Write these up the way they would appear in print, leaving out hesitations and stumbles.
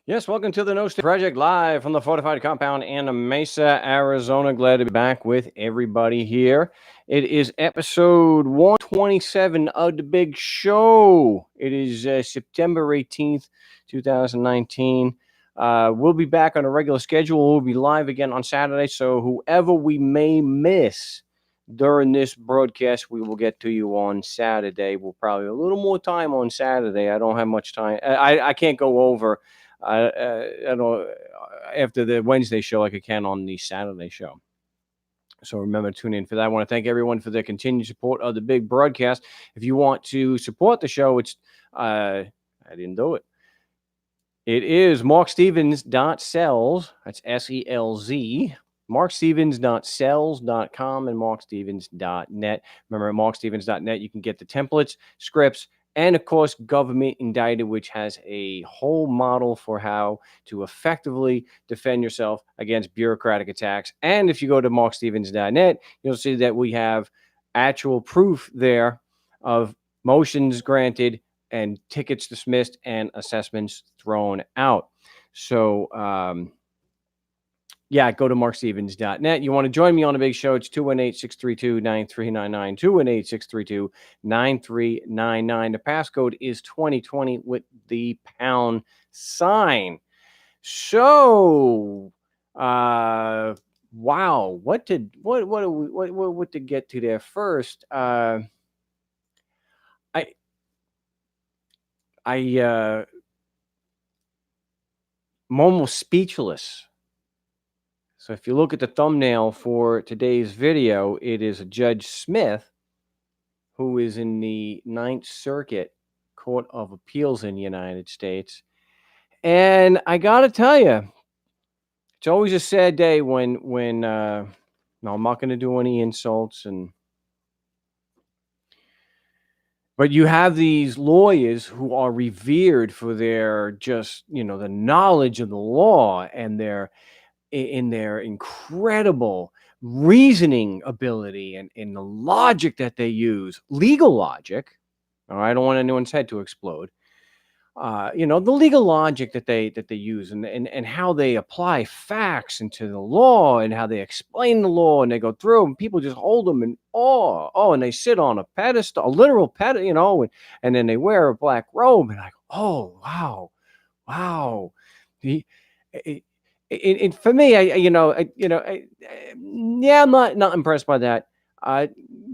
Yes, welcome to the No State Project live from the fortified compound in Mesa, Arizona. Glad to be back with everybody here. It is episode 127 of the big show. It is September 18th, 2019. We'll be back on a regular schedule. We'll be live again on Saturday. So, whoever we may miss during this broadcast, we will get to you on Saturday. We'll probably a little more time on Saturday. I don't have much time. I can't go over I don't after the Wednesday show like I can on the Saturday show. So remember to tune in for that. I want to thank everyone for their continued support of the big broadcast. If you want to support the show, it's I didn't do it. It is markstevens.sells. That's SELZ. markstevens.sells.com and markstevens.net. Remember, at markstevens.net, you can get the templates, scripts, and of course, Government Indicted, which has a whole model for how to effectively defend yourself against bureaucratic attacks. And if you go to markstevens.net, you'll see that we have actual proof there of motions granted and tickets dismissed and assessments thrown out. So, go to markstevens.net. You want to join me on a big show? It's 218-632-9399, 218-632-9399. The passcode is 2020 with the pound sign. So, wow, what to get to there first? I'm almost speechless. So if you look at the thumbnail for today's video, it is a Judge Smith who is in the Ninth Circuit Court of Appeals in the United States. And I got to tell you, it's always a sad day when no, I'm not going to do any insults but you have these lawyers who are revered for their just, the knowledge of the law and their incredible reasoning ability and the logic that they use, legal logic. All right, I don't want anyone's head to explode. The legal logic that they use and how they apply facts into the law and how they explain the law and they go through and people just hold them in awe. Oh, and they sit on a pedestal, a literal pedestal, and then they wear a black robe and like, oh wow. For me, I'm not impressed by that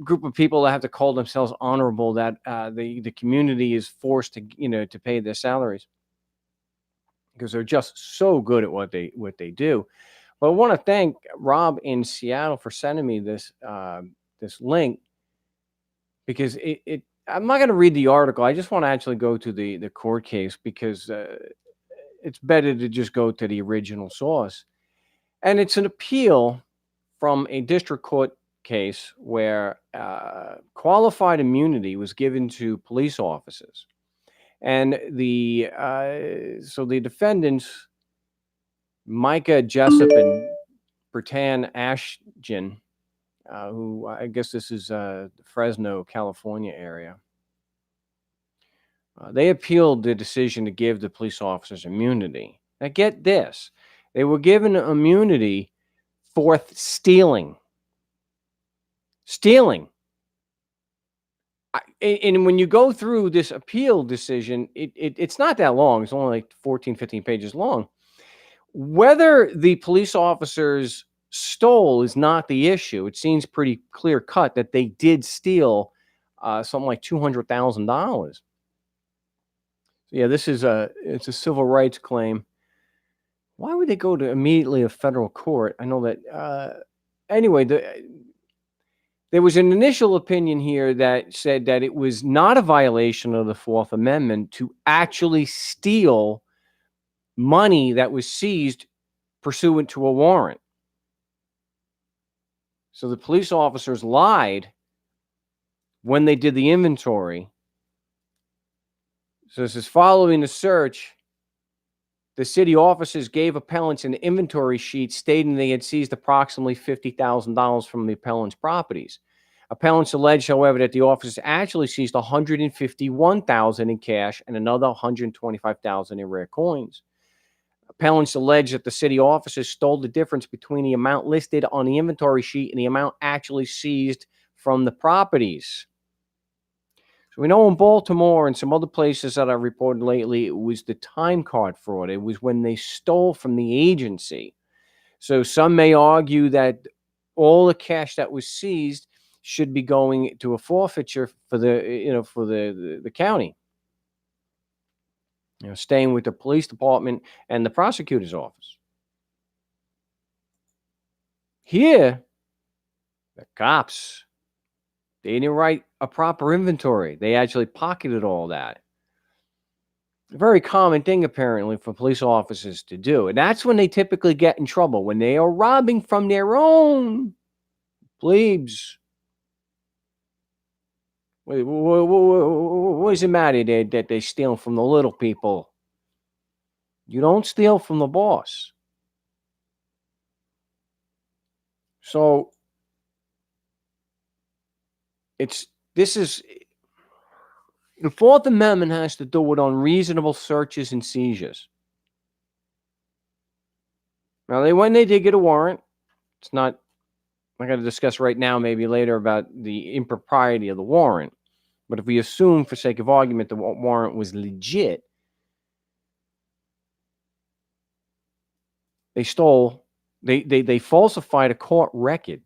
group of people that have to call themselves honorable. That the community is forced to pay their salaries because they're just so good at what they do. But I want to thank Rob in Seattle for sending me this link because I'm not going to read the article. I just want to actually go to the court case because it's better to just go to the original source. And it's an appeal from a district court case where qualified immunity was given to police officers. And the defendants, Micah Jessup and Bertan Ashton, who I guess this is Fresno, California area, they appealed the decision to give the police officers immunity. Now, get this. They were given immunity for stealing. And when you go through this appeal decision, it's not that long. It's only like 14, 15 pages long. Whether the police officers stole is not the issue. It seems pretty clear cut that they did steal something like $200,000. Yeah, it's a civil rights claim. Why would they go to immediately a federal court? I know that. Anyway, there was an initial opinion here that said that it was not a violation of the Fourth Amendment to actually steal money that was seized pursuant to a warrant. So the police officers lied when they did the inventory. So this is following the search. The city officers gave appellants an inventory sheet stating they had seized approximately $50,000 from the appellant's properties. Appellants alleged, however, that the officers actually seized $151,000 in cash and another $125,000 in rare coins. Appellants allege that the city officers stole the difference between the amount listed on the inventory sheet and the amount actually seized from the properties. So we know in Baltimore and some other places that I reported lately, it was the time card fraud. It was when they stole from the agency. So some may argue that all the cash that was seized should be going to a forfeiture for the county. Staying with the police department and the prosecutor's office. Here, the cops, they didn't write a proper inventory. They actually pocketed all that. A very common thing, apparently, for police officers to do. And that's when they typically get in trouble, when they are robbing from their own plebes. What does it matter that they steal from the little people? You don't steal from the boss. So the Fourth Amendment has to do with unreasonable searches and seizures. Now, when they did get a warrant, it's not, I'm going to discuss right now, maybe later, about the impropriety of the warrant. But if we assume, for sake of argument, the warrant was legit, they falsified a court record.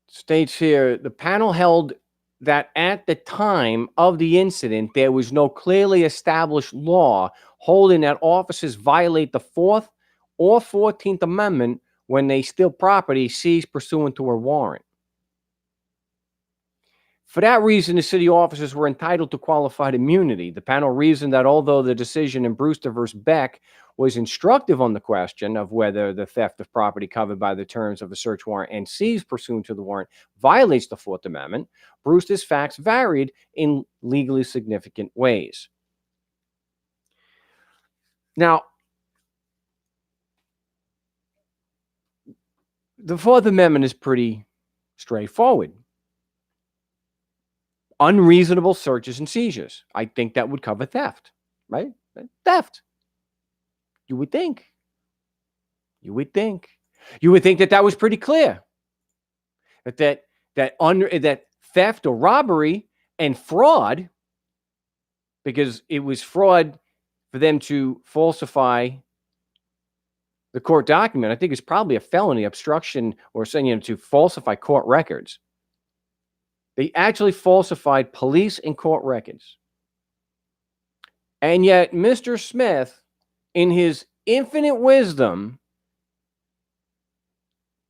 States here, the panel held that at the time of the incident, there was no clearly established law holding that officers violate the Fourth or 14th Amendment when they steal property seized pursuant to a warrant. For that reason, the city officers were entitled to qualified immunity. The panel reasoned that although the decision in Brewster v. Beck was instructive on the question of whether the theft of property covered by the terms of a search warrant and seized pursuant to the warrant violates the Fourth Amendment, Brewster's facts varied in legally significant ways. Now, the Fourth Amendment is pretty straightforward. Unreasonable searches and seizures. I think that would cover theft, right? Theft. You would think. You would think that was pretty clear. That theft or robbery and fraud, because it was fraud for them to falsify the court document. I think it's probably a felony, obstruction, or saying to falsify court records. They actually falsified police and court records. And yet, Mr. Smith, in his infinite wisdom,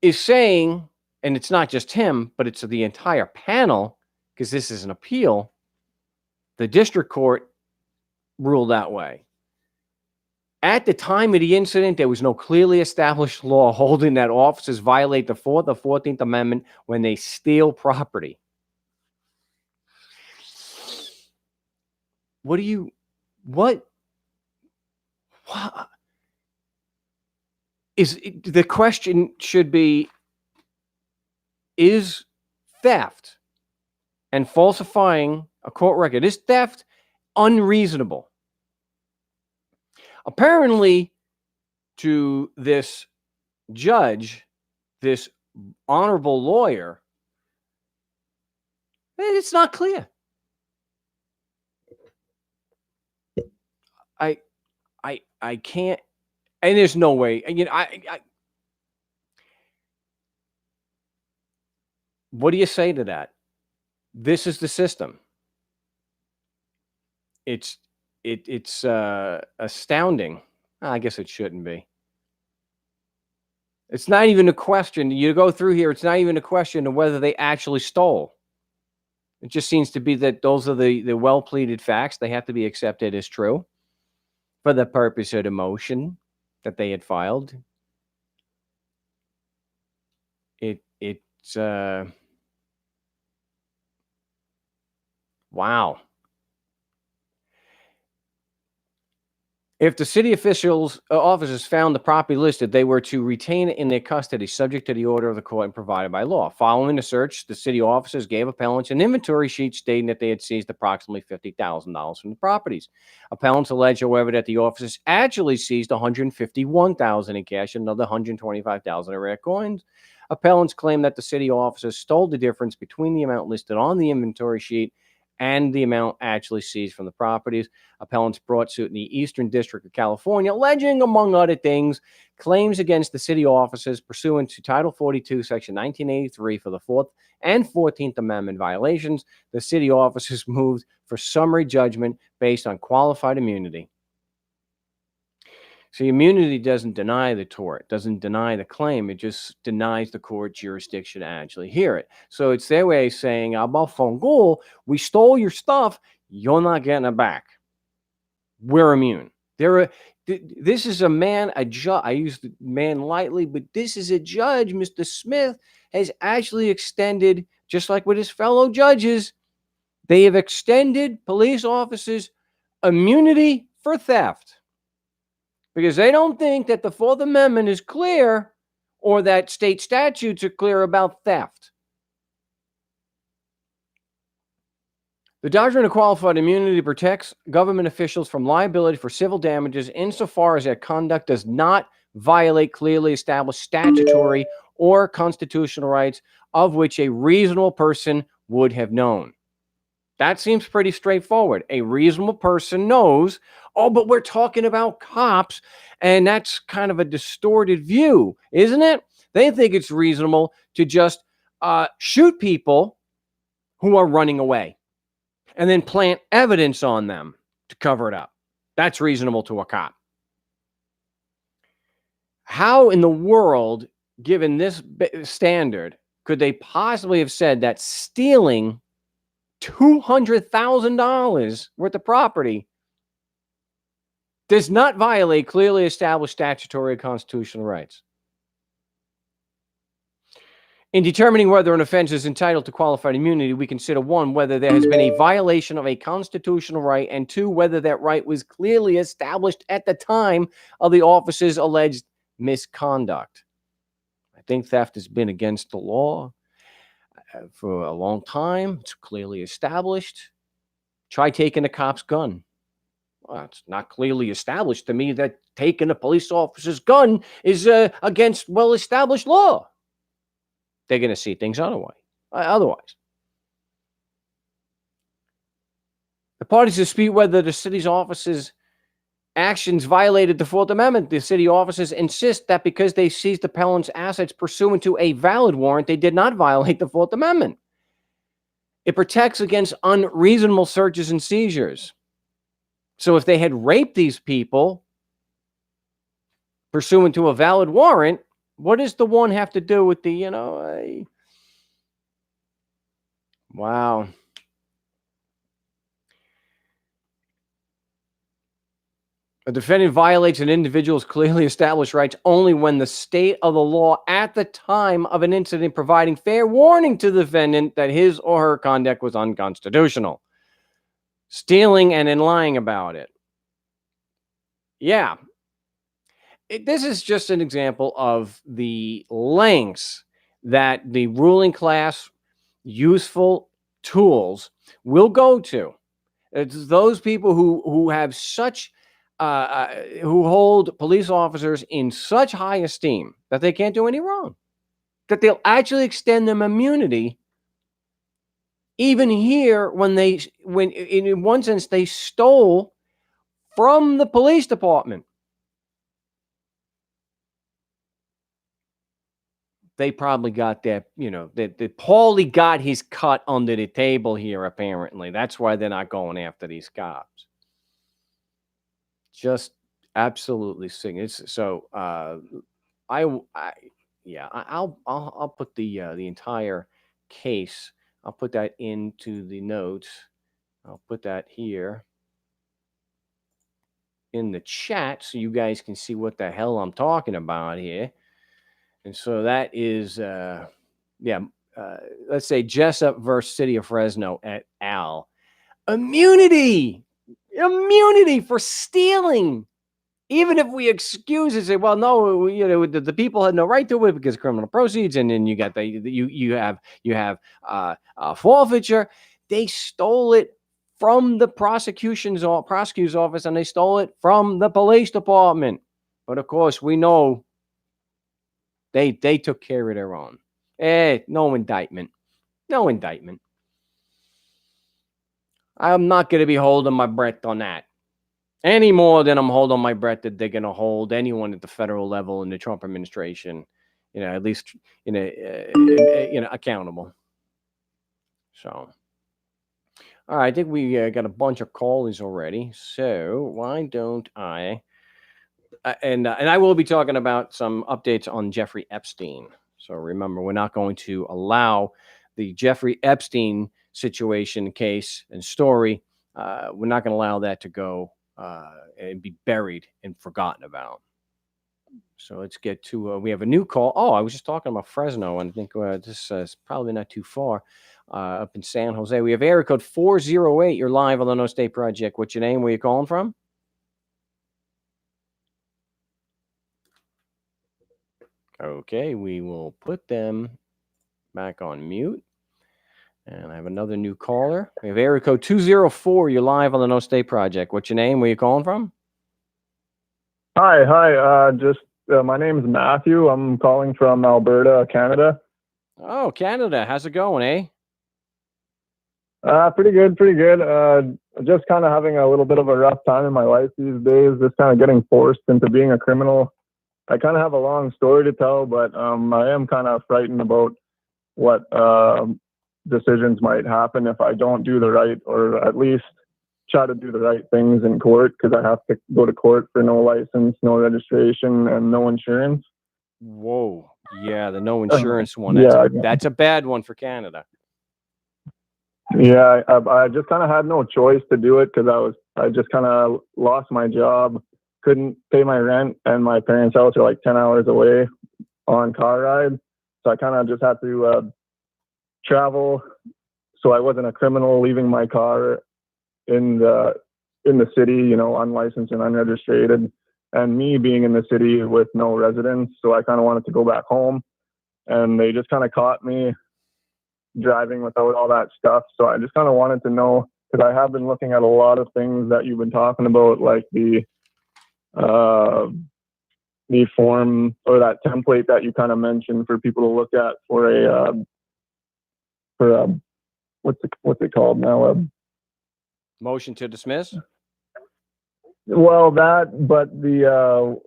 is saying, and it's not just him, but it's the entire panel, because this is an appeal, the district court ruled that way. At the time of the incident, there was no clearly established law holding that officers violate the Fourth or 14th Amendment when they steal property. What is the question should be, is theft and falsifying a court record, is theft unreasonable? Apparently, to this judge, this honorable lawyer, it's not clear. I can't, and there's no way. What do you say to that? This is the system. It's astounding. I guess it shouldn't be. It's not even a question. You go through here, it's not even a question of whether they actually stole. It just seems to be that those are the well-pleaded facts. They have to be accepted as true for the purpose of the motion that they had filed. It's wow. If the city officials' officers found the property listed, they were to retain it in their custody, subject to the order of the court and provided by law. Following the search, the city officers gave appellants an inventory sheet stating that they had seized approximately $50,000 from the properties. Appellants allege, however, that the officers actually seized $151,000 in cash and another $125,000 in rare coins. Appellants claim that the city officers stole the difference between the amount listed on the inventory sheet and the amount actually seized from the properties. Appellants brought suit in the Eastern District of California, alleging, among other things, claims against the city officers pursuant to Title 42, Section 1983 for the 4th and 14th Amendment violations. The city officers moved for summary judgment based on qualified immunity. See, immunity doesn't deny the tort, doesn't deny the claim. It just denies the court jurisdiction to actually hear it. So it's their way of saying, "Abafongul, we stole your stuff. You're not getting it back. We're immune." This is a man, a judge. I use the man lightly, but this is a judge. Mr. Smith has actually extended, just like with his fellow judges, they have extended police officers immunity for theft. Because they don't think that the 4th Amendment is clear or that state statutes are clear about theft. The doctrine of qualified immunity protects government officials from liability for civil damages insofar as their conduct does not violate clearly established statutory or constitutional rights of which a reasonable person would have known. That seems pretty straightforward. A reasonable person knows, oh, but we're talking about cops, and that's kind of a distorted view, isn't it? They think it's reasonable to just shoot people who are running away and then plant evidence on them to cover it up. That's reasonable to a cop. How in the world, given this standard, could they possibly have said that stealing $200,000 worth of property does not violate clearly established statutory or constitutional rights? In determining whether an offense is entitled to qualified immunity, we consider 1, whether there has been a violation of a constitutional right, and 2, whether that right was clearly established at the time of the officer's alleged misconduct. I think theft has been against the law for a long time. It's clearly established. Try taking a cop's gun. Well, it's not clearly established to me that taking a police officer's gun is against well-established law. They're going to see things otherwise. The parties dispute whether the city's officers' actions violated the 4th Amendment. The city officers insist that because they seized appellant's assets pursuant to a valid warrant, they did not violate the 4th Amendment. It protects against unreasonable searches and seizures. So if they had raped these people pursuant to a valid warrant, what does the one have to do with the, wow. A defendant violates an individual's clearly established rights only when the state of the law at the time of an incident providing fair warning to the defendant that his or her conduct was unconstitutional. Stealing and then lying about it. Yeah. This is just an example of the lengths that the ruling class useful tools will go to. It's those people who have such who hold police officers in such high esteem that they can't do any wrong, that they'll actually extend them immunity. Even here, when in one sense they stole from the police department, they probably got that, that Paulie got his cut under the table here, apparently. That's why they're not going after these cops. Just absolutely sick. So I'll put the entire case. I'll put that into the notes. I'll put that here in the chat so you guys can see what the hell I'm talking about here. And so that is, let's say Jessup versus City of Fresno et al. Immunity for stealing even if we excuse it, say, well, no, the people had no right to it because criminal proceeds, and then you got you have forfeiture. They stole it from the prosecutor's office, and they stole it from the police department. But of course, we know they took care of their own. No indictment. No indictment. I'm not going to be holding my breath on that any more than I'm holding my breath that they're going to hold anyone at the federal level in the Trump administration, at least, accountable. So, all right, I think we got a bunch of callers already. So why don't I? And I will be talking about some updates on Jeffrey Epstein. So remember, we're not going to allow the Jeffrey Epstein situation, case, and story. We're not going to allow that to go and be buried and forgotten about. So let's get to, we have a new call. Oh, I was just talking about Fresno, and I think this is probably not too far up in San Jose. We have area code 408. You're live on the No State Project. What's your name? Where you calling from? Okay, we will put them back on mute. And I have another new caller. We have area code 204. You're live on the No State Project. What's your name? Where you calling from? Hi. My name is Matthew. I'm calling from Alberta, Canada. Oh, Canada. How's it going, Pretty good. Just kind of having a little bit of a rough time in my life these days, just kind of getting forced into being a criminal. I kind of have a long story to tell, but I am kind of frightened about what decisions might happen if I don't do the right, or at least try to do the right things in court, because I have to go to court for no license, no registration, and no insurance. Whoa. Yeah, the no insurance one. That's a bad one for Canada. Yeah, I just kind of had no choice to do it, because I just kind of lost my job, couldn't pay my rent, and my parents' house are like 10 hours away on car ride. So I kind of just had to travel, so I wasn't a criminal leaving my car in the city, unlicensed and unregistered, and me being in the city with no residence. So I kind of wanted to go back home, and they just kind of caught me driving without all that stuff. So I just kind of wanted to know, because I have been looking at a lot of things that you've been talking about, like the form, or that template that you kind of mentioned for people to look at for what's it called now? Motion to dismiss? Well, that, but the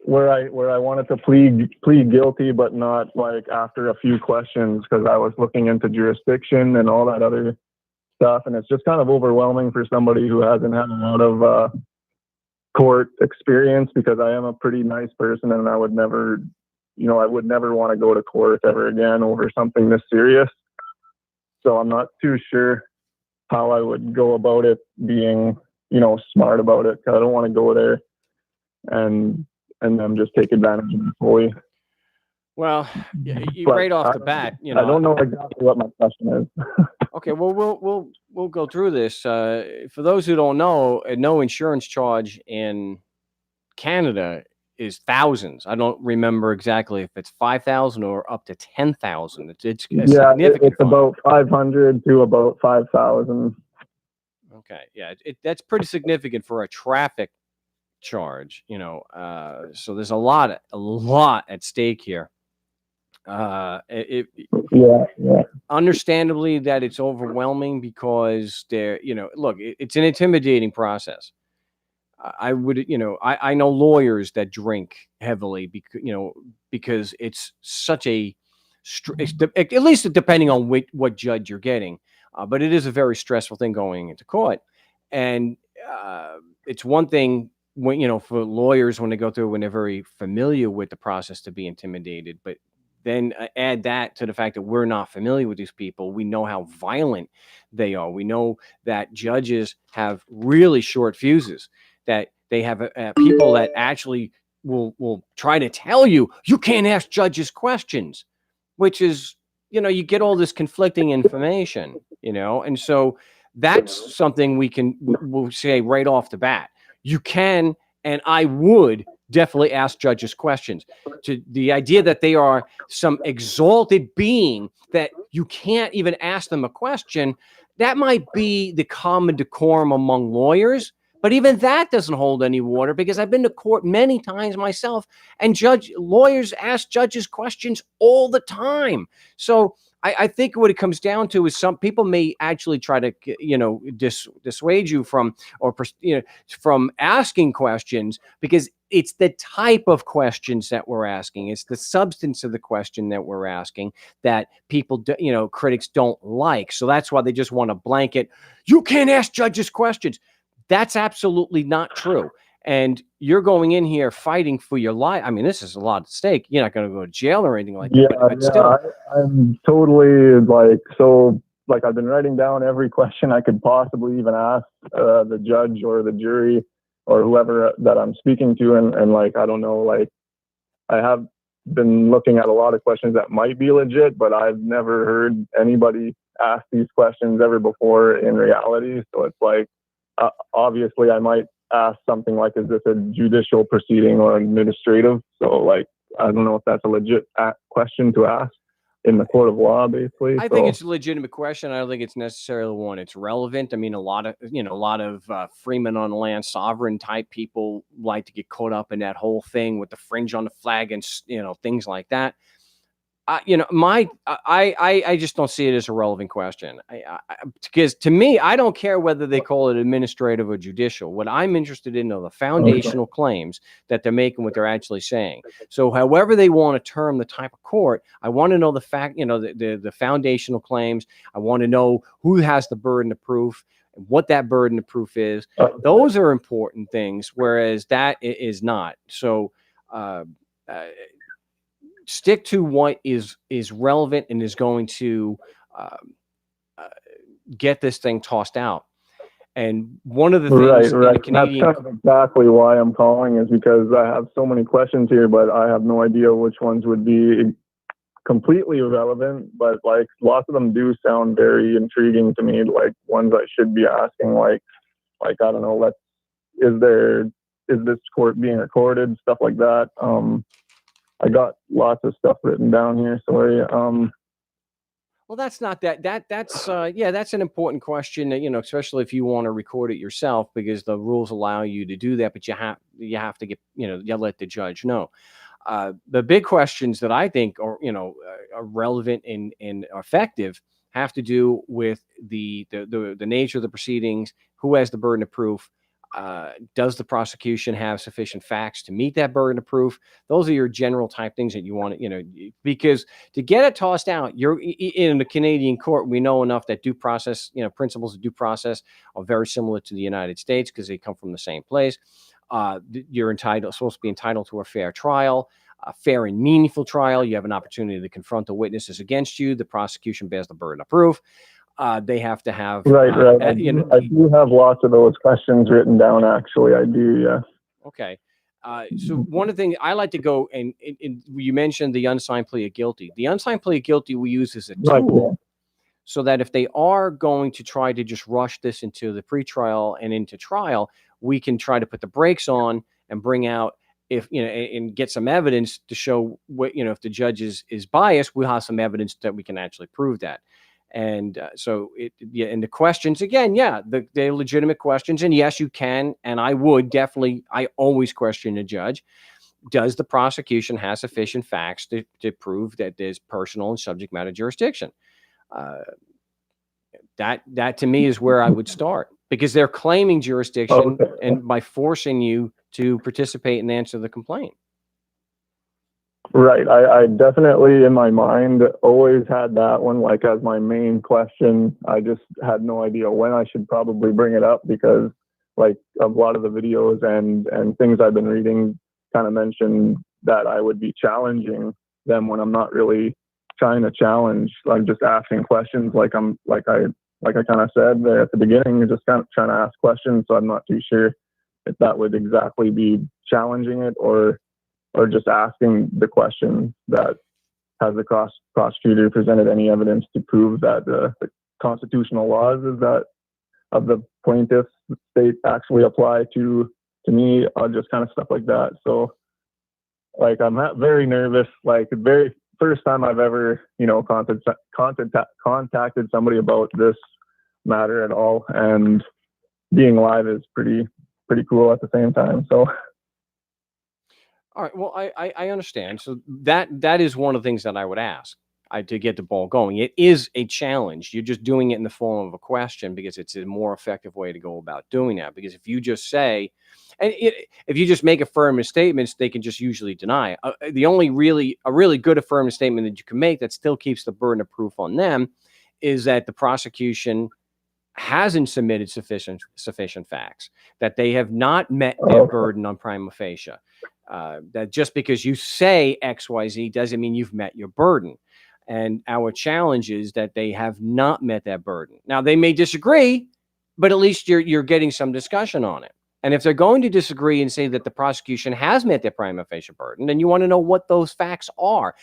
where I wanted to plead guilty, but not like after a few questions, because I was looking into jurisdiction and all that other stuff, and it's just kind of overwhelming for somebody who hasn't had a lot of court experience, because I am a pretty nice person, and I would never want to go to court ever again over something this serious. So I'm not too sure how I would go about it, being, smart about it, because I don't want to go there and then just take advantage of it fully. Well, right off the bat, I don't know exactly what my question is. Okay, well, we'll go through this. For those who don't know, a no insurance charge in Canada is thousands. I don't remember exactly if it's 5,000 or up to 10,000. It's significant. It's about 500 to about 5,000. Okay, yeah, that's pretty significant for a traffic charge. So there's a lot at stake here. Understandably that it's overwhelming, because look, it's an intimidating process. I would, I know lawyers that drink heavily because it's such a, at least depending on what judge you're getting, but it is a very stressful thing going into court. And it's one thing when, for lawyers, when they go through, when they're very familiar with the process, to be intimidated, but then add that to the fact that we're not familiar with these people. We know how violent they are. We know that judges have really short fuses, that they have people that actually will try to tell you can't ask judges questions, which is, you get all this conflicting information, and so that's something we'll say right off the bat. You can And I would definitely ask judges questions. To the idea that they are some exalted being that you can't even ask them a question, that might be the common decorum among lawyers. But even that doesn't hold any water, because I've been to court many times myself, and lawyers ask judges questions all the time. So I think what it comes down to is some people may actually try to, dissuade you from, or from asking questions, because it's the type of questions that we're asking. It's the substance of the question that we're asking that people, critics don't like. So that's why they just want to blanket, you can't ask judges questions. That's absolutely not true. And you're going in here fighting for your life. I mean, this is a lot at stake. You're not going to go to jail or anything like that. But still, I'm totally I've been writing down every question I could possibly even ask the judge or the jury or whoever that I'm speaking to, and I don't know, I have been looking at a lot of questions that might be legit, but I've never heard anybody ask these questions ever before in reality. So it's obviously I might ask something like, is this a judicial proceeding or administrative? So I don't know if that's a legit question to ask in the court of law, basically. I think it's a legitimate question. I don't think it's necessarily one it's relevant. I mean, a lot of freemen on land, sovereign type people like to get caught up in that whole thing with the fringe on the flag and, things like that. I just don't see it as a relevant question. Because to me, I don't care whether they call it administrative or judicial. What I'm interested in are the foundational claims that they're making, what they're actually saying. So however they want to term the type of court, I want to know the fact, the foundational claims. I want to know who has the burden of proof, what that burden of proof is. Those are important things, whereas that is not. So, stick to what is relevant and is going to get this thing tossed out. And one of the things in the Canadian, that's kind of exactly why I'm calling, is because I have so many questions here, but I have no idea which ones would be completely irrelevant. But lots of them do sound very intriguing to me, like ones I should be asking, like I don't know, is this court being recorded, stuff like that. I got lots of stuff written down here. Sorry. Well, that's not that's an important question, especially if you want to record it yourself, because the rules allow you to do that, but you have to get, you let the judge know. The big questions that I think are relevant and effective have to do with the nature of the proceedings, who has the burden of proof. Does the prosecution have sufficient facts to meet that burden of proof? Those are your general type things that you want to, because to get it tossed out, you're in the Canadian court. We know enough that due process, principles of due process are very similar to the United States because they come from the same place. You're supposed to be entitled to a fair trial, a fair and meaningful trial. You have an opportunity to confront the witnesses against you. The prosecution bears the burden of proof. They have to have right. I do have lots of those questions written down. Actually, I do. Yeah. Okay. So one of the things I like to go and you mentioned the unsigned plea of guilty. The unsigned plea of guilty we use as a tool, so that if they are going to try to just rush this into the pretrial and into trial, we can try to put the brakes on and bring out, if and get some evidence to show what, if the judge is biased, we'll have some evidence that we can actually prove that. And and the questions again, they're legitimate questions, and yes, you can, and I always question a judge. Does the prosecution have sufficient facts to prove that there's personal and subject matter jurisdiction? That to me is where I would start, because they're claiming jurisdiction and by forcing you to participate and answer the complaint. Right. I definitely, in my mind, always had that one as my main question. I just had no idea when I should probably bring it up, because a lot of the videos and things I've been reading kind of mention that I would be challenging them when I'm not really trying to challenge. I'm just asking questions, I kind of said there at the beginning, just kind of trying to ask questions. So I'm not too sure if that would exactly be challenging it or just asking the question that has the prosecutor presented any evidence to prove that the constitutional laws of the plaintiff's state actually apply to to me, just kind of stuff like that. So like, I'm not very nervous, like very first time I've ever, contacted somebody about this matter at all. And being live is pretty cool at the same time. So. All right. Well, I understand. So that is one of the things that I would ask to get the ball going. It is a challenge. You're just doing it in the form of a question because it's a more effective way to go about doing that. Because if you just say, if you just make affirmative statements, they can just usually deny. The only a really good affirmative statement that you can make that still keeps the burden of proof on them is that the prosecution hasn't submitted sufficient facts, that they have not met their burden on prima facie. That just because you say XYZ doesn't mean you've met your burden. And our challenge is that they have not met that burden. Now, they may disagree, but at least you're getting some discussion on it. And if they're going to disagree and say that the prosecution has met their prima facie burden, then you want to know what those facts are.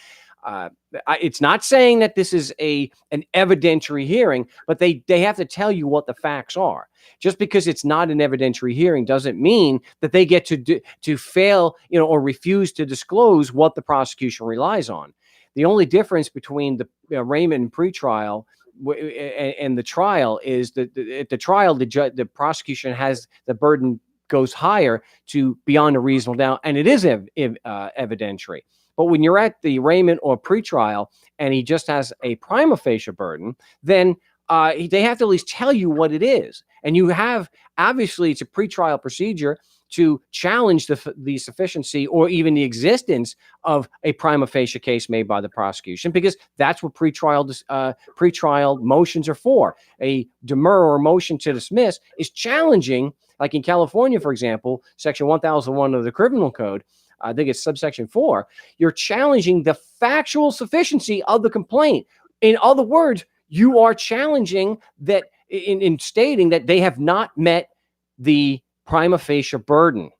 It's not saying that this is an evidentiary hearing, but they have to tell you what the facts are. Just because it's not an evidentiary hearing doesn't mean that they get to fail, or refuse to disclose what the prosecution relies on. The only difference between the arraignment and pretrial and the trial is that at the trial, the prosecution has the burden goes higher to beyond a reasonable doubt, and it is evidentiary. But when you're at the arraignment or pretrial and he just has a prima facie burden, then they have to at least tell you what it is. And you have, obviously, it's a pretrial procedure to challenge the sufficiency or even the existence of a prima facie case made by the prosecution, because that's what pretrial motions are for. A demur or motion to dismiss is challenging, like in California, for example, Section 1001 of the Criminal Code. I think it's subsection 4. You're challenging the factual sufficiency of the complaint. In other words, you are challenging that in stating that they have not met the prima facie burden.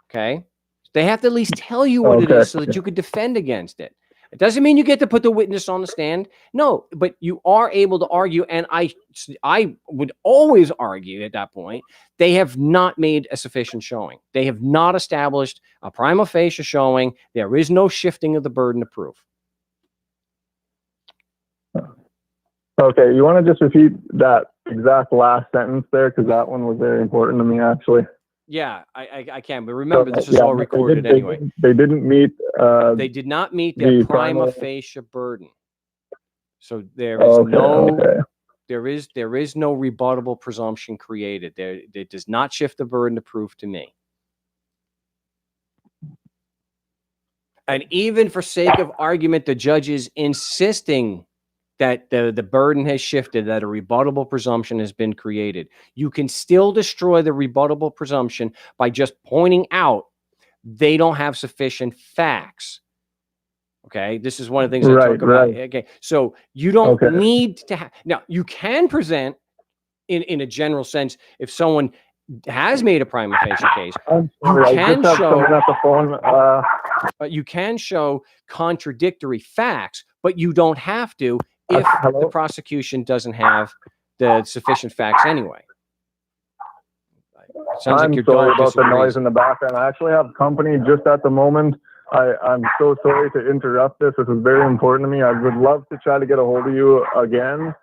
Okay? They have to at least tell you what it is so that you could defend against it. It doesn't mean you get to put the witness on the stand. No, but you are able to argue, and I would always argue at that point, they have not made a sufficient showing. They have not established a prima facie showing. There is no shifting of the burden of proof. Okay, you want to just repeat that exact last sentence there, because that one was very important to me, actually. Yeah, I can, but remember, this is all recorded anyway. They didn't meet. They did not meet their prima facie burden. So there is there is no rebuttable presumption created. It does not shift the burden of proof to me. And even for sake of argument, the judge is insisting that the burden has shifted, that a rebuttable presumption has been created. You can still destroy the rebuttable presumption by just pointing out they don't have sufficient facts. Okay, this is one of the things I talk about. Okay, so you don't need to have. Now, you can present in a general sense if someone has made a prima facie case. You can show contradictory facts, but you don't have to if the prosecution doesn't have the sufficient facts anyway. It sounds like you're sorry about the noise in the background. I actually have company just at the moment. I'm so sorry to interrupt this. This is very important to me. I would love to try to get a hold of you again.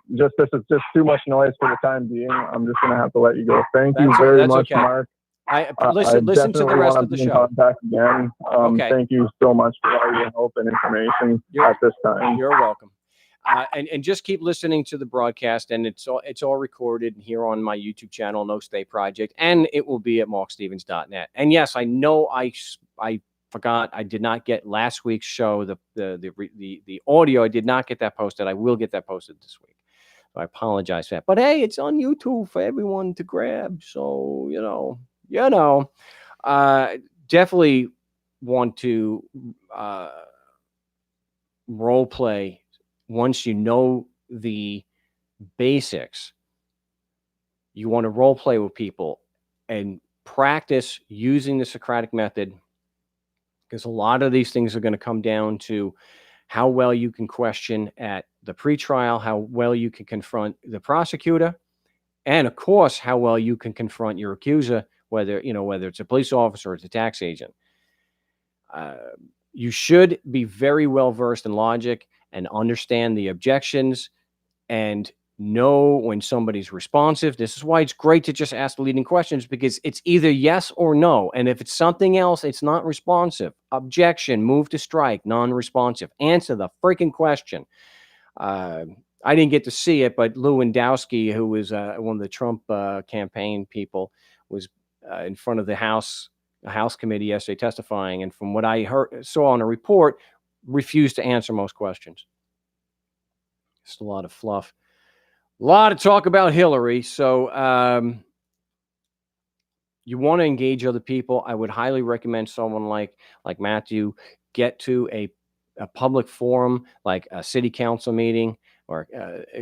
This is just too much noise for the time being. I'm just gonna have to let you go. Thank you very much, Mark. Listen to the rest of the show. Contact again. Thank you so much for all your help and information at this time. You're welcome. And just keep listening to the broadcast, and it's all recorded here on my YouTube channel, No Stay Project, and it will be at markstevens.net. And yes, I know I forgot, I did not get last week's show, the audio. I did not get that posted. I will get that posted this week. So I apologize for that. But hey, it's on YouTube for everyone to grab. So definitely want to role play. Once you know the basics, you want to role play with people and practice using the Socratic method, because a lot of these things are going to come down to how well you can question at the pretrial, how well you can confront the prosecutor, and of course, how well you can confront your accuser, whether it's a police officer or it's a tax agent. You should be very well versed in logic and understand the objections and know when somebody's responsive. This is why it's great to just ask the leading questions, because it's either yes or no. And if it's something else, it's not responsive. Objection, move to strike, non-responsive. Answer the freaking question. I didn't get to see it, but Lewandowski, who was one of the Trump campaign people, was in front of the House committee yesterday testifying. And from what I saw on a report, refused to answer most questions. Just a lot of fluff. A lot of talk about Hillary. So you want to engage other people. I would highly recommend someone like Matthew get to a public forum, like a city council meeting or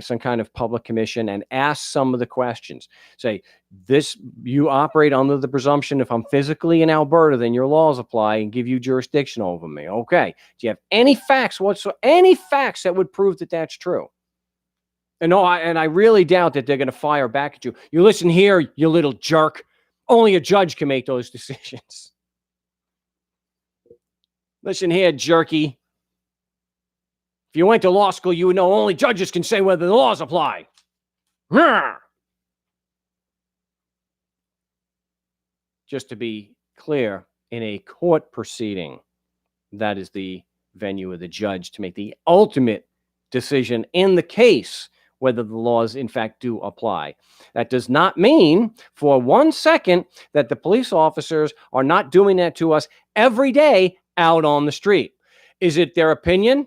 some kind of public commission, and ask some of the questions. Say, you operate under the presumption if I'm physically in Alberta, then your laws apply and give you jurisdiction over me. Okay. Do you have any facts whatsoever? Any facts that would prove that that's true? And I really doubt that they're going to fire back at you. You listen here, you little jerk. Only a judge can make those decisions. Listen here, jerky. If you went to law school, you would know only judges can say whether the laws apply. Just to be clear, in a court proceeding, that is the venue of the judge to make the ultimate decision in the case whether the laws in fact do apply. That does not mean for 1 second that the police officers are not doing that to us every day out on the street. Is it their opinion?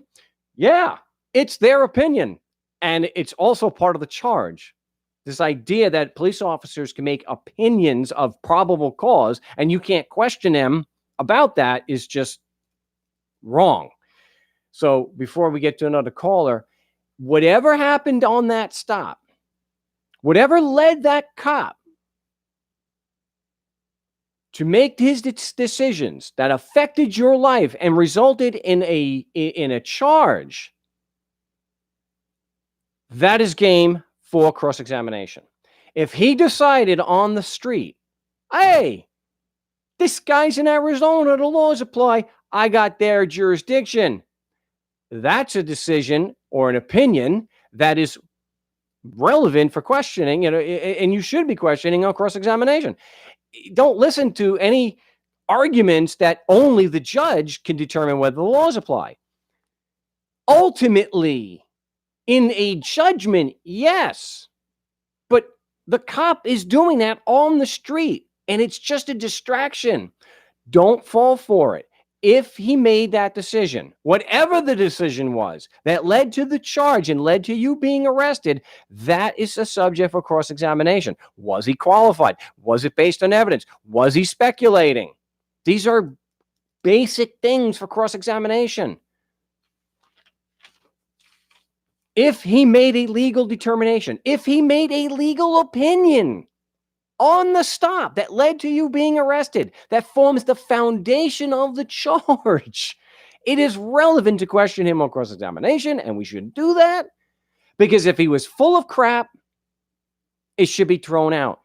Yeah, it's their opinion. And it's also part of the charge. This idea that police officers can make opinions of probable cause and you can't question them about that is just wrong. So before we get to another caller, whatever happened on that stop, whatever led that cop to make his decisions that affected your life and resulted in a charge, that is game for cross-examination. If he decided on the street, hey, this guy's in Arizona, the laws apply, I got their jurisdiction, that's a decision or an opinion that is relevant for questioning, and you should be questioning on cross-examination. Don't listen to any arguments that only the judge can determine whether the laws apply. Ultimately, in a judgment, yes, but the cop is doing that on the street, and it's just a distraction. Don't fall for it. If he made that decision, whatever the decision was that led to the charge and led to you being arrested, that is a subject for cross-examination. Was he qualified? Was it based on evidence? Was he speculating? These are basic things for cross-examination. If he made a legal determination, if he made a legal opinion on the stop that led to you being arrested, that forms the foundation of the charge, it is relevant to question him on cross-examination, and we shouldn't do that, because if he was full of crap, it should be thrown out.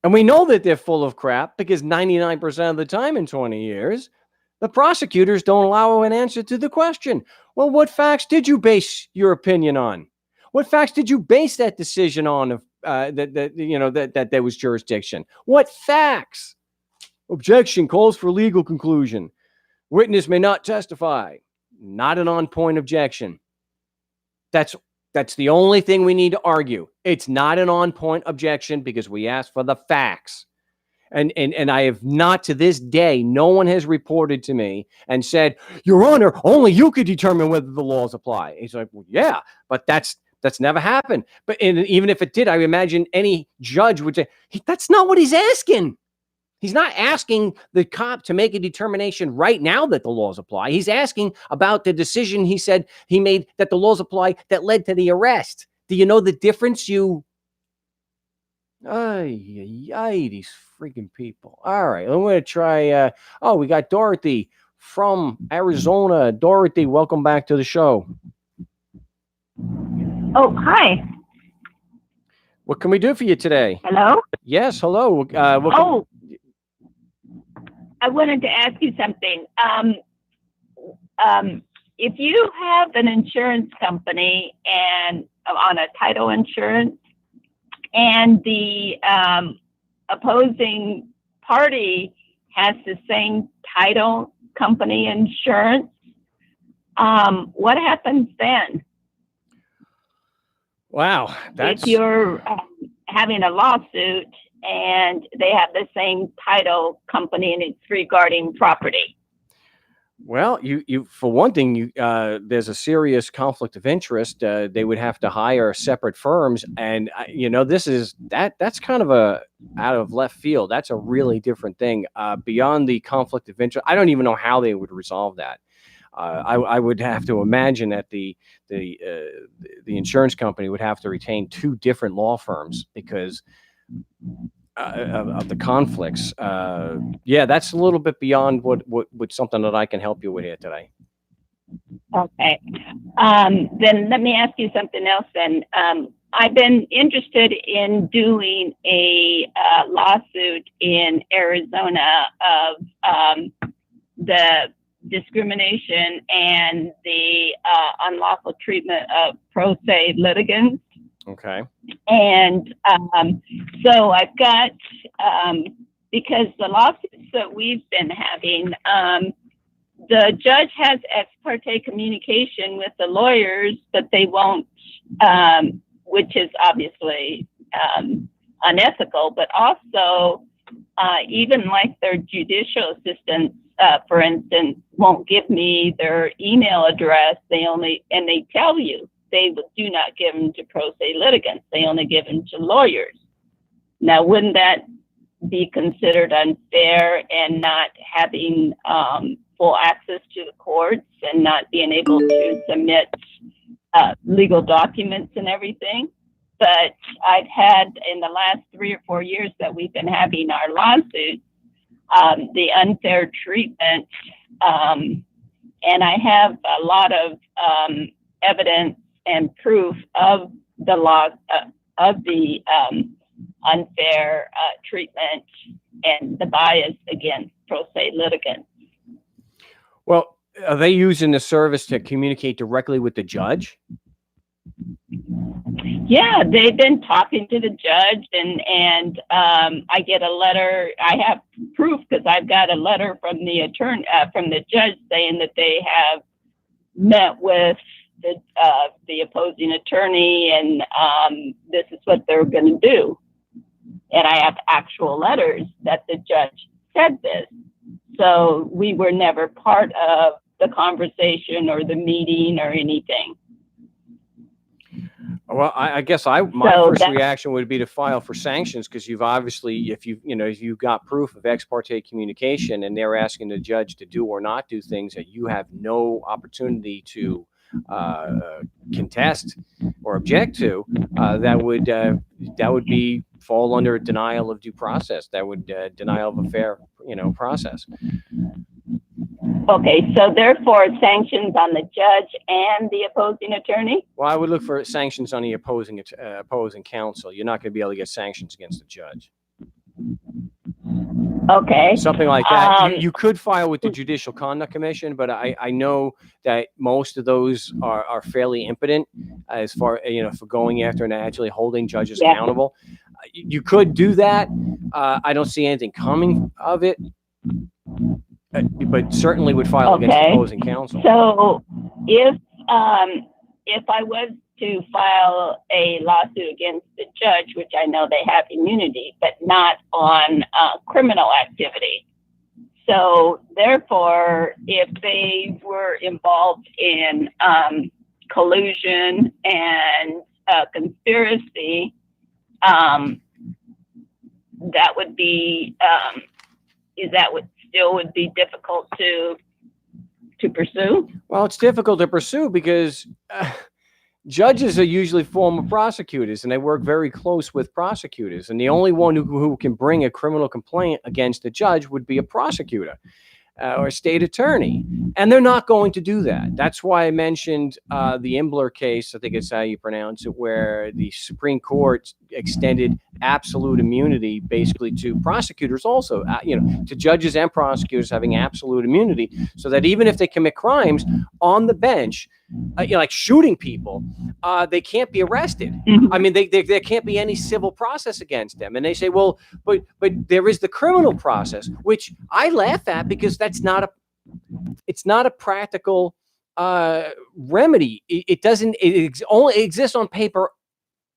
And we know that they're full of crap because 99% of the time in 20 years, the prosecutors don't allow an answer to the question. Well, what facts did you base your opinion on? What facts did you base that decision on? That there was jurisdiction. What facts? Objection calls for legal conclusion. Witness may not testify. Not an on-point objection. That's the only thing we need to argue. It's not an on-point objection because we asked for the facts. And I have not, to this day, no one has reported to me and said, Your Honor, only you could determine whether the laws apply. He's like, well, yeah, but that's never happened. But even if it did, I imagine any judge would say, that's not what he's asking. He's not asking the cop to make a determination right now that the laws apply. He's asking about the decision he said he made that the laws apply that led to the arrest. Do you know the difference? These freaking people. All right, I'm going to try. We got Dorothy from Arizona. Dorothy, welcome back to the show. Oh, hi. What can we do for you today? Hello? Yes, hello. I wanted to ask you something. If you have an insurance company and on a title insurance, and the opposing party has the same title company insurance, what happens then? Wow, that's... If you're having a lawsuit and they have the same title company and it's regarding property. Well, you for one thing, there's a serious conflict of interest. They would have to hire separate firms, and that's kind of a out of left field. That's a really different thing. Beyond the conflict of interest, I don't even know how they would resolve that. I would have to imagine that the insurance company would have to retain two different law firms because of the conflicts. Yeah, that's a little bit beyond what something that I can help you with here today. Okay. Then let me ask you something else then. I've been interested in doing a lawsuit in Arizona of the discrimination and the unlawful treatment of pro se litigants. Okay. And so I've got, because the lawsuits that we've been having, the judge has ex parte communication with the lawyers, but they won't, which is obviously unethical, but also even like their judicial assistants, for instance, won't give me their email address. And they tell you they do not give them to pro se litigants. They only give them to lawyers. Now, wouldn't that be considered unfair and not having full access to the courts and not being able to submit legal documents and everything? But I've had in the last 3 or 4 years that we've been having our lawsuits, the unfair treatment, and I have a lot of evidence and proof of the law of the unfair treatment and the bias against pro se litigants. Well, are they using the service to communicate directly with the judge? Yeah, they've been talking to the judge, and I get a letter. I have proof because I've got a letter from the attorney, from the judge, saying that they have met with the opposing attorney, and this is what they're going to do. And I have actual letters that the judge said this. So we were never part of the conversation or the meeting or anything. Well, I guess my first reaction would be to file for sanctions, because you've obviously, if you've got proof of ex parte communication and they're asking the judge to do or not do things that you have no opportunity to contest or object to, that would be fall under denial of due process. That would denial of a fair process. Okay, so therefore sanctions on the judge and the opposing attorney? Well, I would look for sanctions on the opposing counsel. You're not going to be able to get sanctions against the judge. Okay. Something like that. You could file with the Judicial Conduct Commission, but I know that most of those are fairly impotent as far, for going after and actually holding judges accountable. You could do that. I don't see anything coming of it, but certainly would file against the opposing counsel. So if I was to file a lawsuit against the judge, which I know they have immunity, but not on criminal activity. So therefore, if they were involved in collusion and conspiracy, that would be, is that what still would be difficult to pursue? Well, it's difficult to pursue because judges are usually former prosecutors, and they work very close with prosecutors. And the only one who can bring a criminal complaint against the judge would be a prosecutor or a state attorney. And they're not going to do that. That's why I mentioned the Unclear case, I think it's how you pronounce it, where the Supreme Court extended absolute immunity basically to prosecutors also, to judges and prosecutors having absolute immunity, so that even if they commit crimes on the bench, like shooting people, they can't be arrested. Mhm. I mean, there can't be any civil process against them. And they say, well, but there is the criminal process, which I laugh at, because it's not a practical remedy. It doesn't. It only exists on paper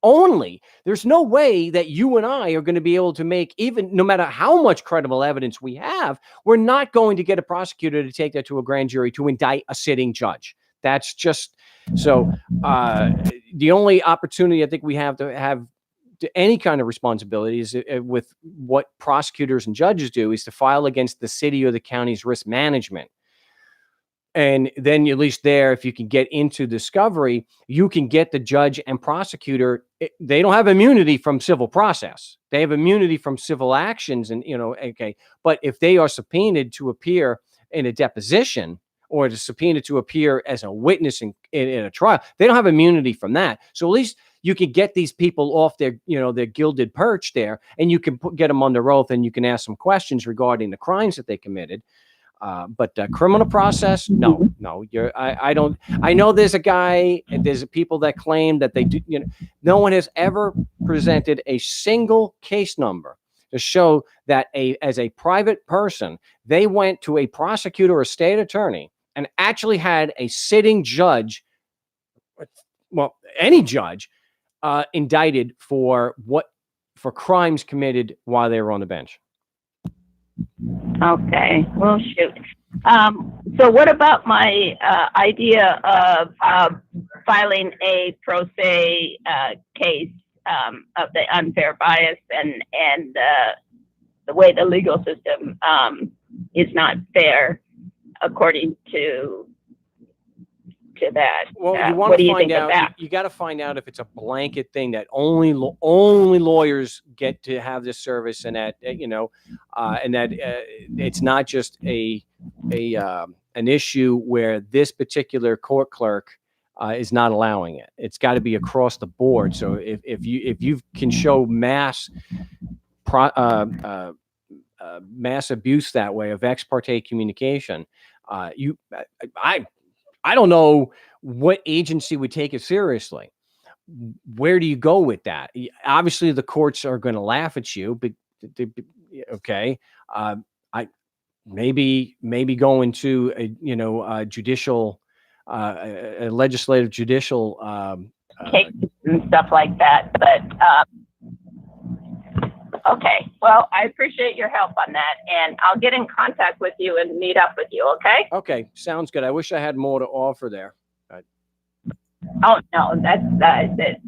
only. There's no way that you and I are going to be able to make, even no matter how much credible evidence we have, we're not going to get a prosecutor to take that to a grand jury to indict a sitting judge. That's just so. The only opportunity I think we have to any kind of responsibility is with what prosecutors and judges do, is to file against the city or the county's risk management. And then at least there, if you can get into discovery, you can get the judge and prosecutor. They don't have immunity from civil process. They have immunity from civil actions. And, okay. But if they are subpoenaed to appear in a deposition, or to subpoena to appear as a witness in a trial, they don't have immunity from that. So at least you can get these people off their gilded perch there, and you can get them under oath, and you can ask some questions regarding the crimes that they committed. But criminal process, no. I don't. I know there's people that claim that they do. No one has ever presented a single case number to show that as a private person, they went to a prosecutor or state attorney and actually had a sitting judge, well, any judge, indicted for crimes committed while they were on the bench. Okay, well, shoot. So what about my idea of filing a pro se case of the unfair bias and the way the legal system is not fair according to that? Well, you what want do to you find think of out. that? You got to find out if it's a blanket thing that only lawyers get to have this service, and that and that it's not just an issue where this particular court clerk is not allowing it. It's got to be across the board. So if you can show mass abuse that way of ex parte communication, I don't know what agency would take it seriously. Where do you go with that? Obviously, the courts are going to laugh at you, but okay, I maybe going to a judicial, a legislative judicial Cases and stuff like that. But okay, well, I appreciate your help on that, and I'll get in contact with you and meet up with you. Okay? Okay, sounds good. I wish I had more to offer there. Oh no, that's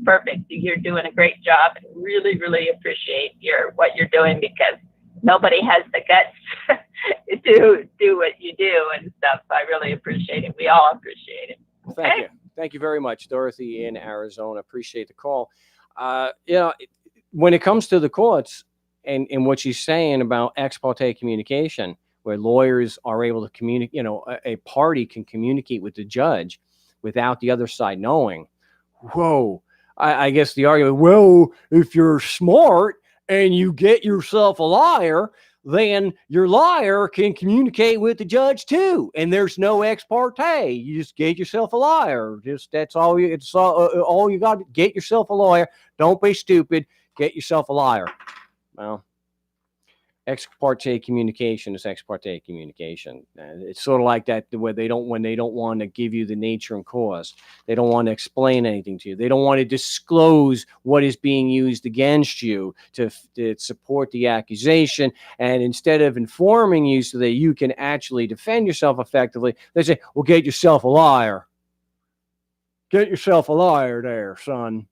perfect. You're doing a great job, and really, really appreciate what you're doing, because nobody has the guts to do what you do and stuff. So I really appreciate it. We all appreciate it. Okay? Thank you very much, Dorothy in Arizona. Appreciate the call. When it comes to the courts and what she's saying about ex parte communication, where lawyers are able to communicate, a party can communicate with the judge without the other side knowing. Whoa. I guess the argument, well, if you're smart and you get yourself a liar, then your liar can communicate with the judge too. And there's no ex parte. You just get yourself a liar. That's all all you got to get yourself a lawyer. Don't be stupid. Get yourself a liar. Well, ex parte communication is ex parte communication. It's sort of like that, where when they don't want to give you the nature and cause. They don't want to explain anything to you. They don't want to disclose what is being used against you to support the accusation. And instead of informing you so that you can actually defend yourself effectively, they say, well, get yourself a liar. Get yourself a liar there, son.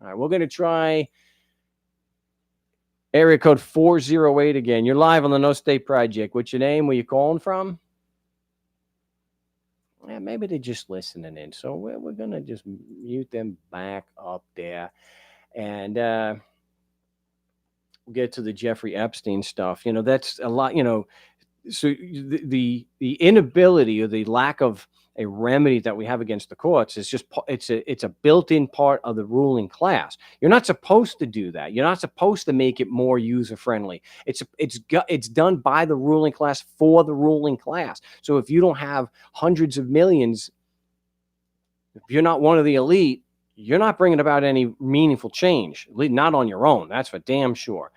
All right, we're going to try area code 408 again. You're live on the No State Project. What's your name? Where you calling from? Yeah, maybe they're just listening in. So we're going to just mute them back up there. And we'll get to the Jeffrey Epstein stuff. That's a lot, so the inability or the lack of a remedy that we have against the courts. It's just it's a built-in part of the ruling class. You're not supposed to do that. You're not supposed to make it more user-friendly. It's done by the ruling class for the ruling class. So if you don't have hundreds of millions, if you're not one of the elite, you're not bringing about any meaningful change, not on your own. That's for damn sure.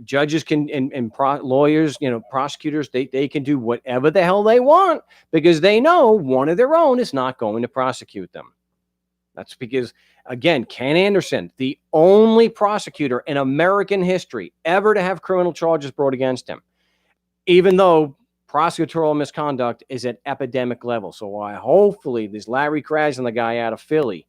Judges can and lawyers, prosecutors, they can do whatever the hell they want because they know one of their own is not going to prosecute them. That's because, again, Ken Anderson, the only prosecutor in American history ever to have criminal charges brought against him, even though prosecutorial misconduct is at epidemic level. So hopefully this Larry Krasner, the guy out of Philly,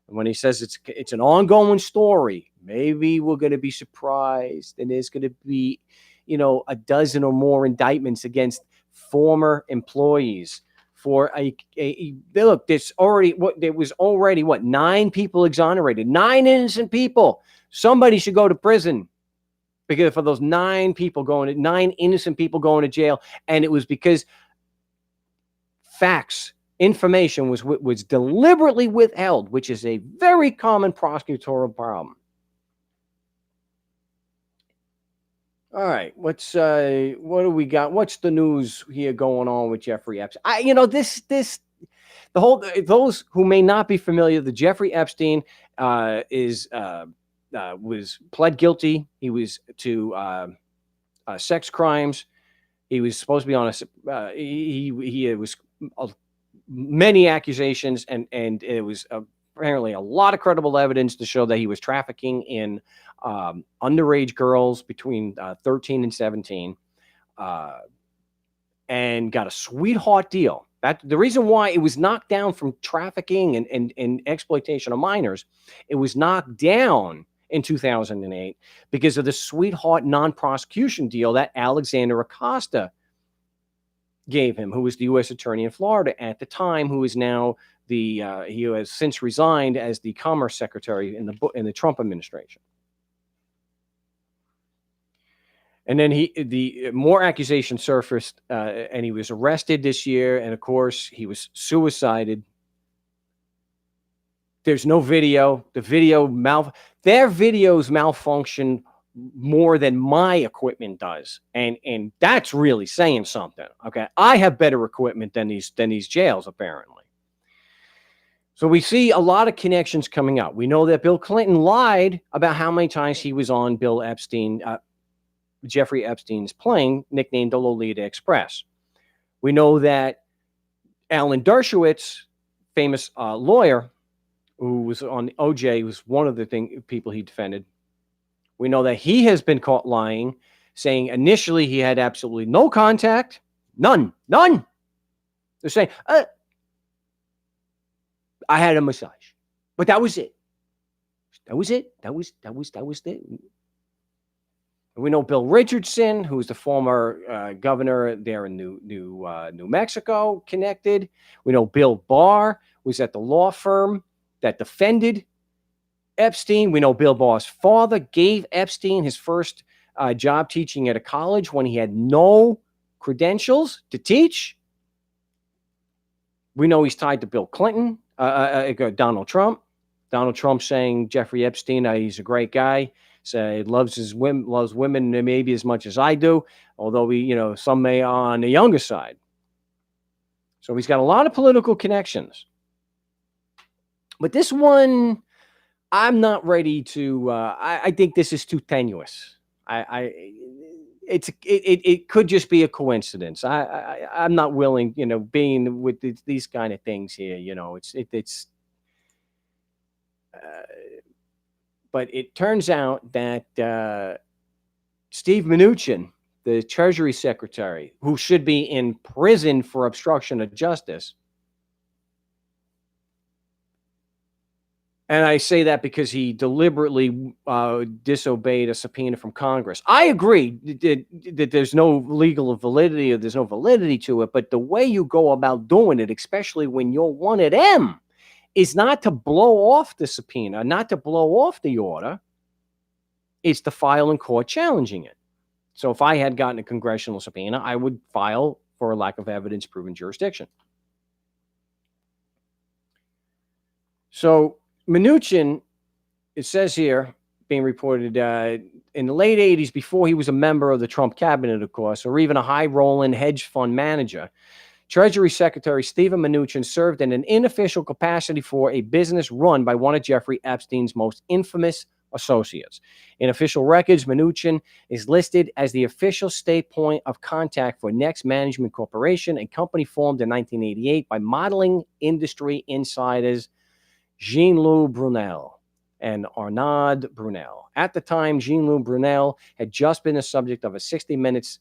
when he says it's an ongoing story, maybe we're going to be surprised and there's going to be, a dozen or more indictments against former employees for look, there was already 9 people exonerated, 9 innocent people. Somebody should go to prison because for those 9 innocent people going to jail. And it was because information was deliberately withheld, which is a very common prosecutorial problem. All right, what do we got? What's the news here going on with Jeffrey Epstein? Those who may not be familiar, the Jeffrey Epstein was pled guilty. He was to sex crimes. He was supposed to be on he was many accusations, and it was apparently a lot of credible evidence to show that he was trafficking in underage girls between 13 and 17, and got a sweetheart deal. The reason why it was knocked down from trafficking and exploitation of minors, it was knocked down in 2008 because of the sweetheart non-prosecution deal that Alexander Acosta gave him, who was the U.S. attorney in Florida at the time, who is now he has since resigned as the Commerce Secretary in the Trump administration. And then the more accusations surfaced, and he was arrested this year, and of course he was suicided. There's no video. Their videos malfunction more than my equipment does, and that's really saying something. Okay, I have better equipment than these jails apparently. So we see a lot of connections coming up. We know that Bill Clinton lied about how many times he was on Jeffrey Epstein's plane, nicknamed the Lolita Express. We know that Alan Dershowitz, famous lawyer who was on OJ, was one of the people he defended. We know that he has been caught lying, saying initially he had absolutely no contact, none. They're saying, I had a massage, but that was it. That was it. We know Bill Richardson, who was the former governor there in New Mexico, connected. We know Bill Barr was at the law firm that defended Epstein. We know Bill Barr's father gave Epstein his first job teaching at a college when he had no credentials to teach. We know he's tied to Bill Clinton, Donald Trump. Donald Trump saying Jeffrey Epstein, he's a great guy. Say loves women maybe as much as I do, although some may on the younger side. So he's got a lot of political connections. But this one, I'm not ready to. I think this is too tenuous. It could just be a coincidence. I'm not willing, being with these kind of things here. But it turns out that Steve Mnuchin, the Treasury Secretary, who should be in prison for obstruction of justice, and I say that because he deliberately disobeyed a subpoena from Congress. I agree that there's no legal validity or there's no validity to it, but the way you go about doing it, especially when you're one of them, is not to blow off the subpoena, not to blow off the order. It's to file in court challenging it. So if I had gotten a congressional subpoena, I would file for a lack of evidence proven jurisdiction. So Mnuchin, it says here, being reported in the late 80s, before he was a member of the Trump cabinet, of course, or even a high-rolling hedge fund manager, Treasury Secretary Stephen Mnuchin served in an unofficial capacity for a business run by one of Jeffrey Epstein's most infamous associates. In official records, Mnuchin is listed as the official state point of contact for Next Management Corporation, a company formed in 1988 by modeling industry insiders Jean-Louis Brunel and Arnaud Brunel. At the time, Jean-Louis Brunel had just been the subject of a 60 Minutes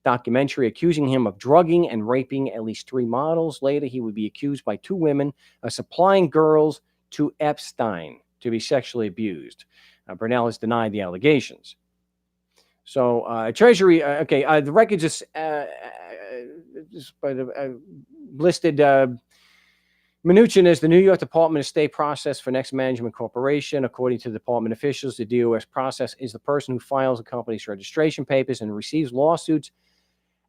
documentary accusing him of drugging and raping at least 3 models. Later, he would be accused by 2 women of supplying girls to Epstein to be sexually abused. Brunel has denied the allegations. So, Treasury, the record just listed Mnuchin as the New York Department of State process for Next Management Corporation. According to the department officials, the DOS process is the person who files a company's registration papers and receives lawsuits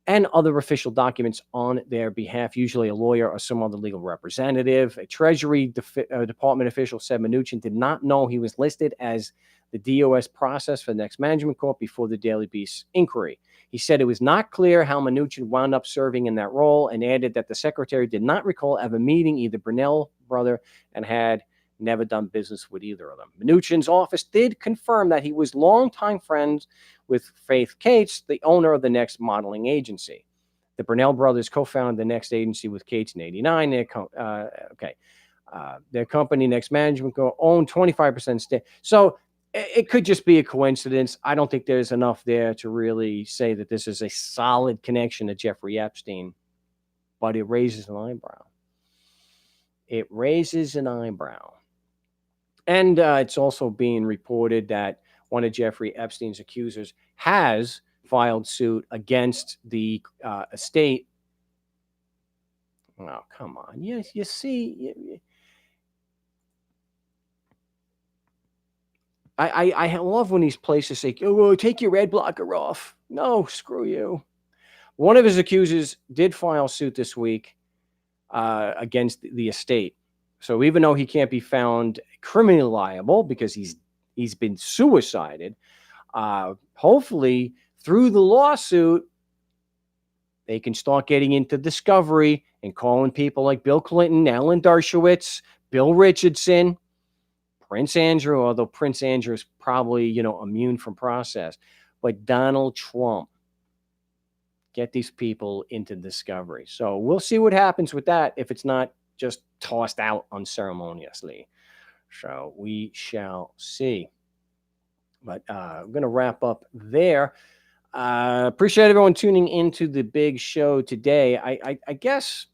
and other official documents on their behalf, usually a lawyer or some other legal representative. A Treasury Department official said Mnuchin did not know he was listed as the DOS process for Next Management Corp before the Daily Beast inquiry. He said it was not clear how Mnuchin wound up serving in that role, and added that the secretary did not recall ever meeting either Brunel brother and had never done business with either of them. Mnuchin's office did confirm that he was longtime friends with Faith Cates, the owner of the Next modeling agency. The Brunel brothers co-founded the Next agency with Cates in '89. Their company, Next Management Co., owned 25% stake. So it could just be a coincidence. I don't think there's enough there to really say that this is a solid connection to Jeffrey Epstein, but it raises an eyebrow. It raises an eyebrow. And it's also being reported that one of Jeffrey Epstein's accusers has filed suit against the estate. Oh, come on. Yes, you see. I love when these places say, oh, take your red blocker off. No, screw you. One of his accusers did file suit this week against the estate. So even though he can't be found criminally liable because he's been suicided, hopefully through the lawsuit, they can start getting into discovery and calling people like Bill Clinton, Alan Dershowitz, Bill Richardson, Prince Andrew, although Prince Andrew is probably, immune from process, but Donald Trump. Get these people into discovery. So we'll see what happens with that if it's not just tossed out unceremoniously. So we shall see. But I'm going to wrap up there. Appreciate everyone tuning into the big show today. I guess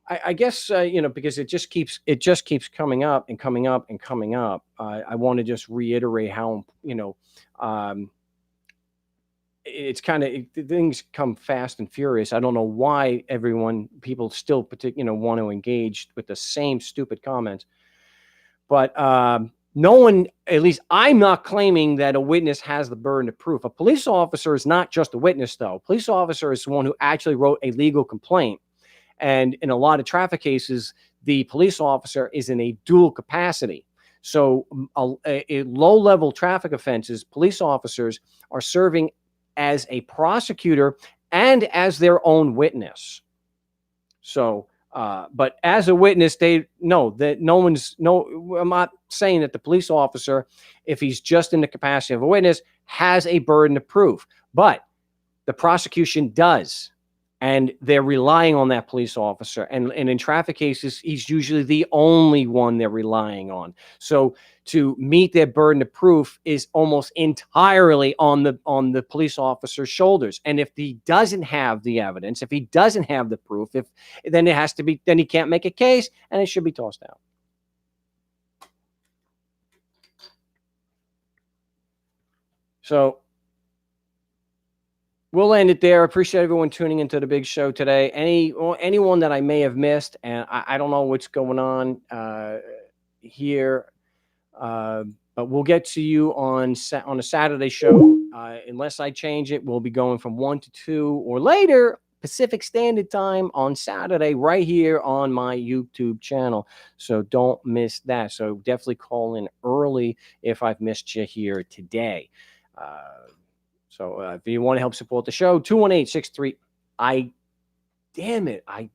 because it just keeps coming up and coming up and coming up. I want to just reiterate how it's kind of things come fast and furious. I don't know why people still want to engage with the same stupid comments, but no one, at least I'm not claiming that a witness has the burden of proof. A police officer is not just a witness, though. A police officer is the one who actually wrote a legal complaint. And in a lot of traffic cases, the police officer is in a dual capacity. So a low-level traffic offenses, police officers are serving as a prosecutor and as their own witness. So, but as a witness, I'm not saying that the police officer, if he's just in the capacity of a witness, has a burden of proof, but the prosecution does. And they're relying on that police officer. And in traffic cases, he's usually the only one they're relying on. So to meet their burden of proof is almost entirely on the police officer's shoulders. And if he doesn't have the evidence, if he doesn't have the proof, then he can't make a case and it should be tossed out. So we'll end it there. Appreciate everyone tuning into the big show today. Anyone that I may have missed, and I don't know what's going on here, but we'll get to you on a Saturday show. Unless I change it, we'll be going from 1 to 2 or later Pacific Standard Time on Saturday right here on my YouTube channel. So don't miss that. So definitely call in early if I've missed you here today. So if you want to help support the show, 218-63. Damn it. I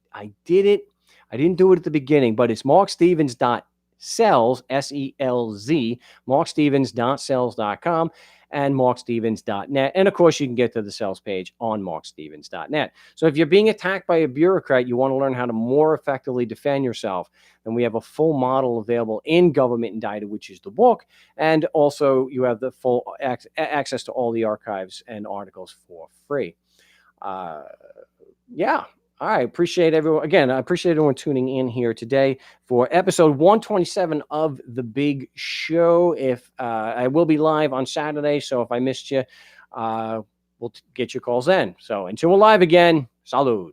did it. I didn't do it at the beginning, but it's markstevens.sells, S-E-L-Z, markstevens.sells.com and markstevens.net. And of course, you can get to the sales page on markstevens.net. So if you're being attacked by a bureaucrat, you want to learn how to more effectively defend yourself, then we have a full model available in Government Indicted, which is the book. And also you have the full access to all the archives and articles for free. Yeah. All right. Appreciate everyone. Again, I appreciate everyone tuning in here today for episode 127 of The Big Show. If I will be live on Saturday, so if I missed you, we'll get your calls then. So until we're live again, salud.